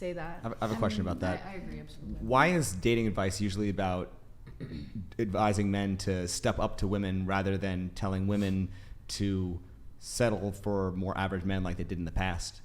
say that. I have a question about that. I agree absolutely. Why is dating advice usually about advising men to step up to women rather than telling women to settle for more average men like they did in the past?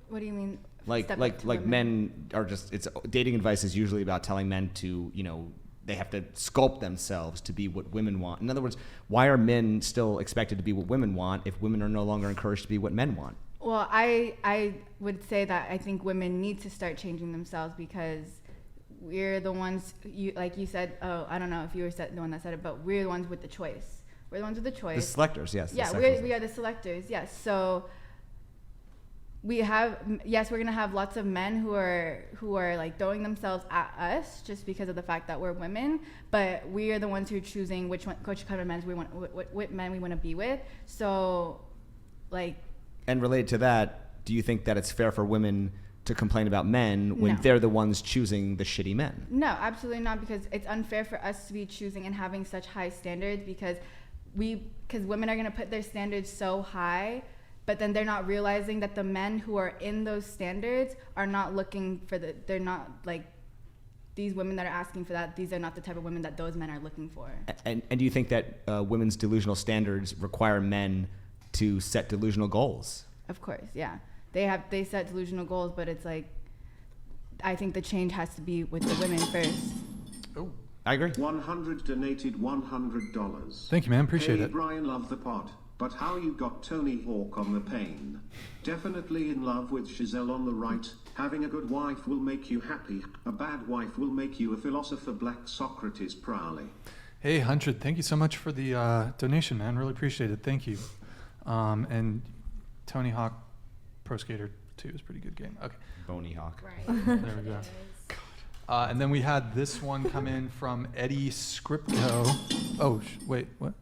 What do you mean? Like men are just, it's dating advice is usually about telling men to, they have to sculpt themselves to be what women want. In other words, why are men still expected to be what women want if women are no longer encouraged to be what men want? Well, I would say that I think women need to start changing themselves because we're the ones, like you said, I don't know if you were the one that said it, but we're the ones with the choice. We're the ones with the choice. The selectors, yes. Yeah, we are the selectors, yes. So we're going to have lots of men who are like throwing themselves at us just because of the fact that we're women, but we are the ones who are choosing which kind of men we want, what men we want to be with. So, like. And related to that, do you think that it's fair for women to complain about men when they're the ones choosing the shitty men? No, absolutely not, because it's unfair for us to be choosing and having such high standards because women are going to put their standards so high. But then they're not realizing that the men who are in those standards are not looking for they're not like these women that are asking for that. These are not the type of women that those men are looking for. And do you think that women's delusional standards require men to set delusional goals? Of course, yeah. They set delusional goals, but it's like, I think the change has to be with the women first. Oh, I agree. 100 donated $100. Thank you, man. Appreciate it. Brian, love the pod. But how you got Tony Hawk on the pain? Definitely in love with Giselle on the right. Having a good wife will make you happy. A bad wife will make you a philosopher. Black Socrates proudly. Hey, 100. Thank you so much for the donation, man. Really appreciate it. Thank you. And Tony Hawk Pro Skater 2 is a pretty good game. Okay. Bony Hawk. Right. There we go. And then we had this one come in from Eddie Scripto. Oh, wait, what?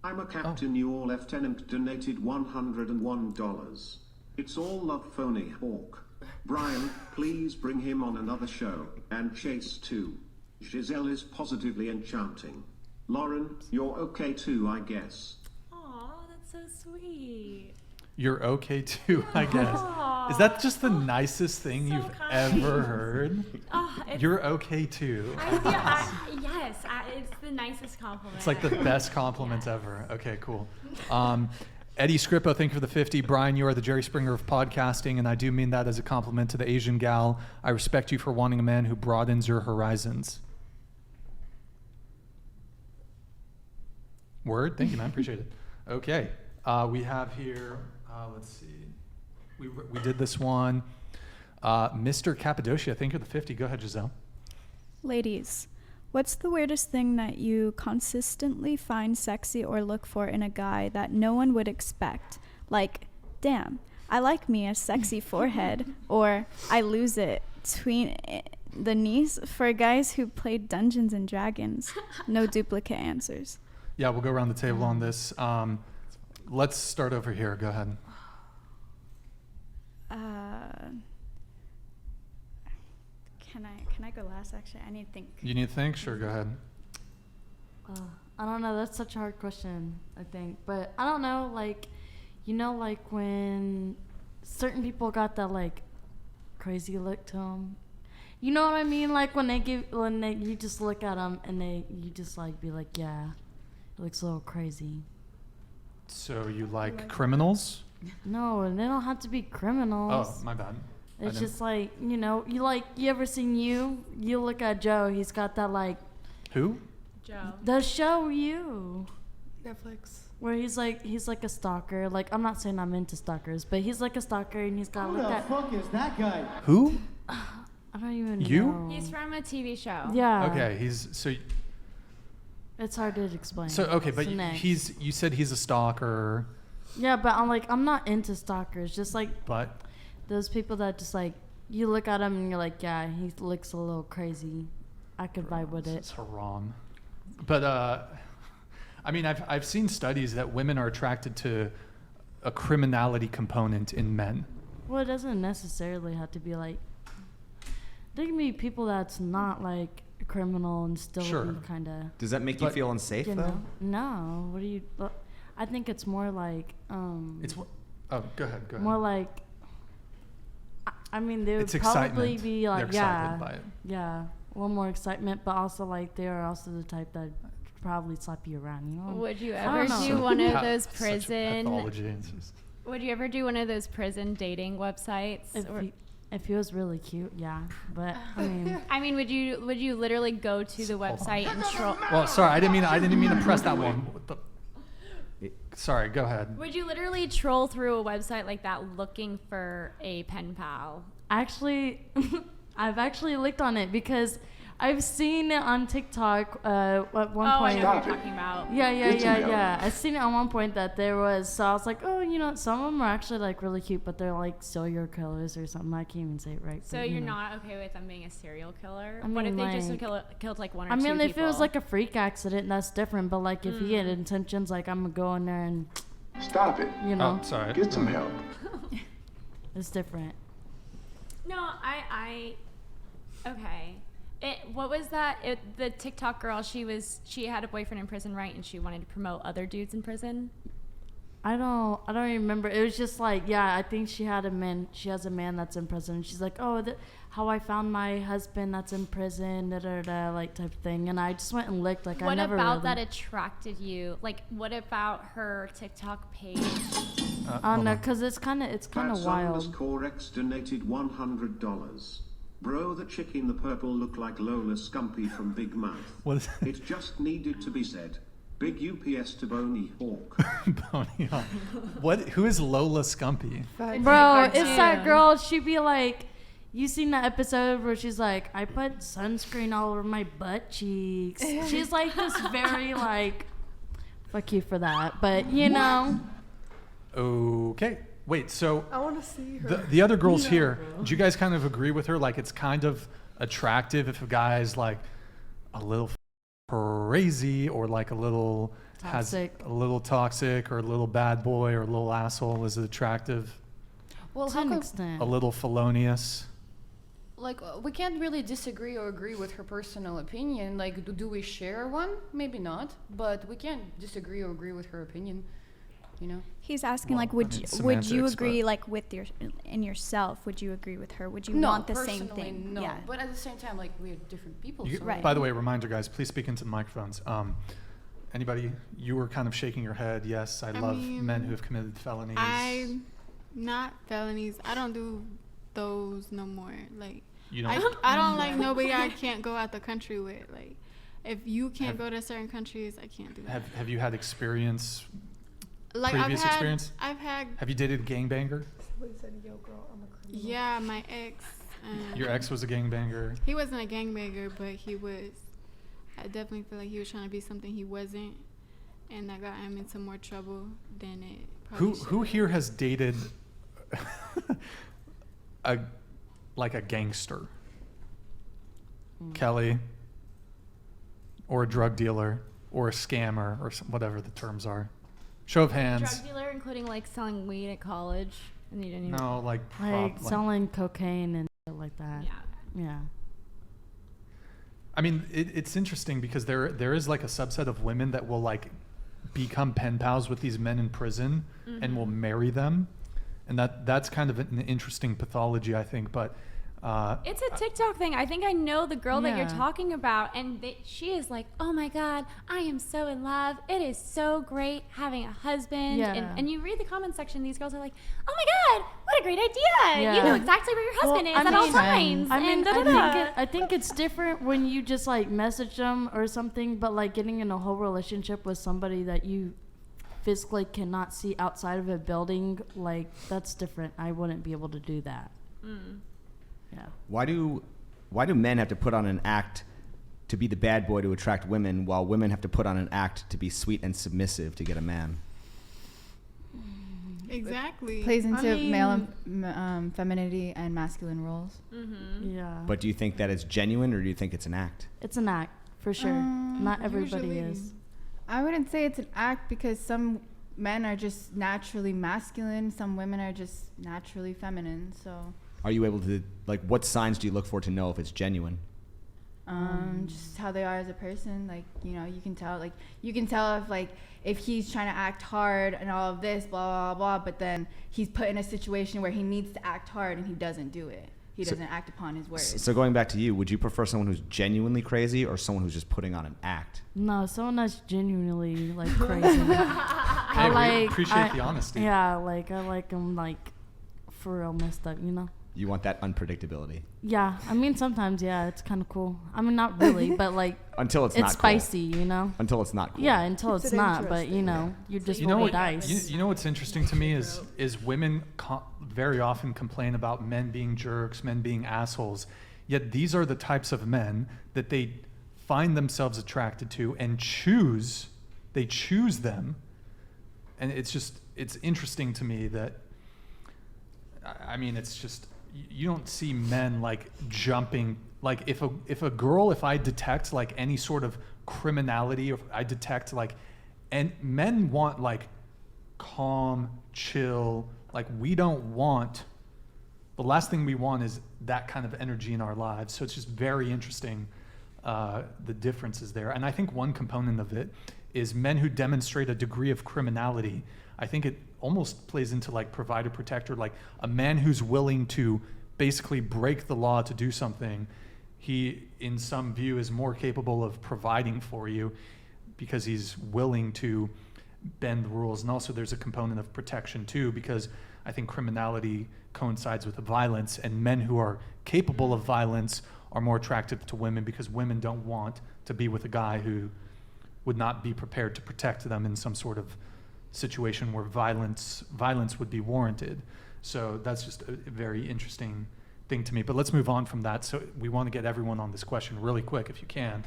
I'm a captain, your lieutenant donated $101. It's all love, Phony Hawk. Brian, please bring him on another show, and Chase too. Giselle is positively enchanting. Lauren, you're okay too, I guess. Aw, that's so sweet. You're okay too, I guess. Aww. Is that just the nicest thing you've ever heard? You're okay too. Yes, it's the nicest compliment. It's like the best compliments ever. Okay, cool. Eddie Scrippo, thank you for the 50. Brian, you are the Jerry Springer of podcasting, and I do mean that as a compliment to the Asian gal. I respect you for wanting a man who broadens your horizons. Word? Thank you, man. Appreciate it. Okay. We have here, let's see. We did this one. Mr. Cappadocia, thank you for the 50. Go ahead, Giselle. Ladies, what's the weirdest thing that you consistently find sexy or look for in a guy that no one would expect? Like, damn, I like me a sexy forehead, or I lose it between the knees for guys who played Dungeons and Dragons. No duplicate answers. Yeah, we'll go around the table on this. Let's start over here. Go ahead. Can I go last, actually? I need to think. You need to think? Sure, go ahead. I don't know. That's such a hard question, I think. But I don't know, like, like when certain people got that, like, crazy look to them. You know what I mean? Like when you just look at them and you just like be like, yeah, it looks a little crazy. So you like criminals? No, and they don't have to be criminals. Oh, my bad. It's just like, you ever seen You look at Joe, he's got that like... Who? Joe. The show You. Netflix. Where he's like a stalker. Like, I'm not saying I'm into stalkers, but he's like a stalker and he's got like that... Who the fuck is that guy? Who? I don't even You? know. He's from a TV show. Yeah. Okay, It's hard to explain. So, okay, but you said he's a stalker. Yeah, but I'm not into stalkers. Just like... But? Those people that just like, you look at him and you're like, yeah, he looks a little crazy. I could vibe with it. It's haram. But, I mean, I've seen studies that women are attracted to a criminality component in men. Well, it doesn't necessarily have to be like... There can be people that's not like a criminal and still be kind of... Does that make you feel unsafe, though? No. What do you... I think it's more like... It's... Oh, go ahead. More like... I mean, they would It's probably excitement. be like, They're yeah, excited by it. yeah, a little more excitement, but also like they are also the type that probably slap you around, you know? Would you I ever don't know. do one of Pa- those such prison? pathology. It's just- Would you ever do one of those prison dating websites? If he was really cute, yeah. But I mean, I mean, would you literally go to the website and troll? Well, sorry, I didn't mean to press that one. What the- Sorry, go ahead. Would you literally troll through a website like that looking for a pen pal? actually, I've actually looked on it because I've seen it on TikTok at one Oh, I point. know what you're talking about. Yeah. I seen it at one point that there was, so I was like, oh, you know, some of them are actually like really cute, but they're like serial killers or something. I can't even say it right. So but, you're know. not okay with them being a serial killer? I What if mean, they just like- killed like one or I two mean, people? if it was like a freak accident, that's different. But like if he had Mm. intentions, like I'm gonna go in there and, Stop it. you know, Oh, sorry. Get some help. it's different. No, I okay. What was that? The TikTok girl, she had a boyfriend in prison, right? And she wanted to promote other dudes in prison. I don't remember. It was just like, yeah, I think she has a man that's in prison. She's like, oh, how I found my husband that's in prison, like type of thing. And I just went and looked. Like, I What never about really, that attracted you? Like, what about her TikTok page? I don't hold know, on. cause it's kind of Fats wild. underscore X donated $100. Bro, the chick in the purple looked like Lola Scumpy from Big Mouth. What is It just needed to be said. Big UPS to Boney Hawk. Boney Hawk. What? Who is Lola Scumpy? Bro, it's that girl. She'd be like, you seen that episode where she's like, I put sunscreen all over my butt cheeks. She's like this very like, fuck you for that. But you know, Okay. Wait. So I want to see her. the other girls here, do you guys kind of agree with her? Like, it's kind of attractive if a guy's like a little crazy or like a little Toxic. has a little toxic or a little bad boy or a little asshole. Is it attractive? Well, to how an come, extent. A little felonious. like, we can't really disagree or agree with her personal opinion. Like, do we share one? Maybe not, but we can't disagree or agree with her opinion. You know? He's asking, Well, like, I would mean, would you semantics, agree, but- like, with in yourself? Would you agree with her? Would you No, want the same personally, thing? no. Yeah. But at the same time, like, we're different people. You, so Right. By the way, reminder, guys, please speak into the microphones. Anybody? You were kind of shaking your head. Yes, I love mean, men who have committed felonies. I not felonies. I don't do those no more. Like You don't. I don't like nobody I can't go out the country with. Like if you can't go to certain countries, I can't do that. Have you had experience? Like previous experience? I've had Have you dated a gangbanger? yeah, my ex. Your ex was a gangbanger. He wasn't a gangbanger, but he was. I definitely feel like he was trying to be something he wasn't, and that got him into more trouble than it. Probably Who here has dated a gangster? Kelly, or a drug dealer, or a scammer, or whatever the terms are. Show of hands. Drug dealer, including like selling weed at college, and you didn't even. No, like like selling cocaine and shit like that. Yeah. Yeah. I mean, it's interesting because there is like a subset of women that will like become pen pals with these men in prison and will marry them, and that's kind of an interesting pathology, I think. But It's a TikTok thing. I think I know the girl that you're Yeah. talking about, and she is like, "Oh my God, I am so in love. It is so great having a husband." Yeah. And you read the comment section, these girls are like, "Oh my God, what a great idea! Yeah. You know exactly where your husband Well, is at all times." I mean, and da-da-da." I think it's different when you just like message them or something, but like getting in a whole relationship with somebody that you physically cannot see outside of a building, like that's different. I wouldn't be able to do that. Yeah. Why do men have to put on an act to be the bad boy to attract women, while women have to put on an act to be sweet and submissive to get a man? Exactly. Plays into I mean- male femininity and masculine roles. Yeah. But do you think that is genuine, or do you think it's an act? It's an act for sure. Not everybody usually. is. I wouldn't say it's an act because some men are just naturally masculine, some women are just naturally feminine. So Are you able to, like, what signs do you look for to know if it's genuine? Just how they are as a person. Like, you know, you can tell if he's trying to act hard and all of this, blah, blah, blah, but then he's put in a situation where he needs to act hard and he doesn't do it. He doesn't act upon his words. So going back to you, would you prefer someone who's genuinely crazy or someone who's just putting on an act? No, someone that's genuinely like crazy. Hey, we appreciate the honesty. Yeah, like I like them like for real messed up, you know? You want that unpredictability. Yeah, I mean sometimes, yeah, it's kind of cool. I mean not really, but like until it's not cool. spicy, you know? Until it's not cool. Yeah, until it's It's not, but you know, you just roll the dice. You know what's interesting to me is women very often complain about men being jerks, men being assholes. Yet these are the types of men that they find themselves attracted to and choose. They choose them, and it's interesting to me that. I mean, it's just you don't see men like jumping. Like if I detect like any sort of criminality, or I detect like, and men want like calm, chill. Like we don't want, the last thing we want is that kind of energy in our lives. So it's just very interesting, the differences there. And I think one component of it is men who demonstrate a degree of criminality. I think it almost plays into like provider protector, like a man who's willing to basically break the law to do something. He, in some view, is more capable of providing for you because he's willing to bend the rules. And also there's a component of protection too, because I think criminality coincides with the violence, and men who are capable of violence are more attractive to women because women don't want to be with a guy who would not be prepared to protect them in some sort of situation where violence would be warranted. So that's just a very interesting thing to me. But let's move on from that. So we want to get everyone on this question really quick if you can.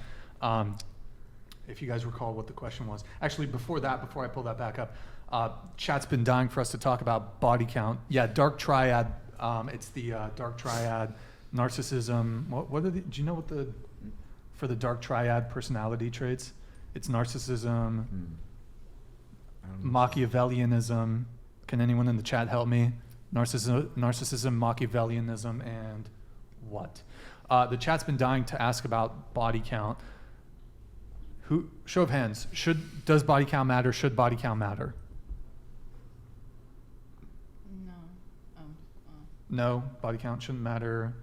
If you guys recall what the question was. Actually, before I pull that back up, chat's been dying for us to talk about body count. Yeah, dark triad. It's the dark triad, narcissism. What are do you know what for the dark triad personality traits? It's narcissism, Machiavellianism. Can anyone in the chat help me? Narcissism, Machiavellianism, and what? The chat's been dying to ask about body count. Show of hands. Does body count matter? Should body count matter? No. No, body count shouldn't matter.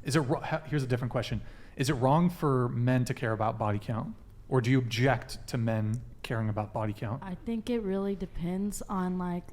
Here's a different question. Is it wrong for men to care about body count? Or do you object to men caring about body count? I think it really depends on like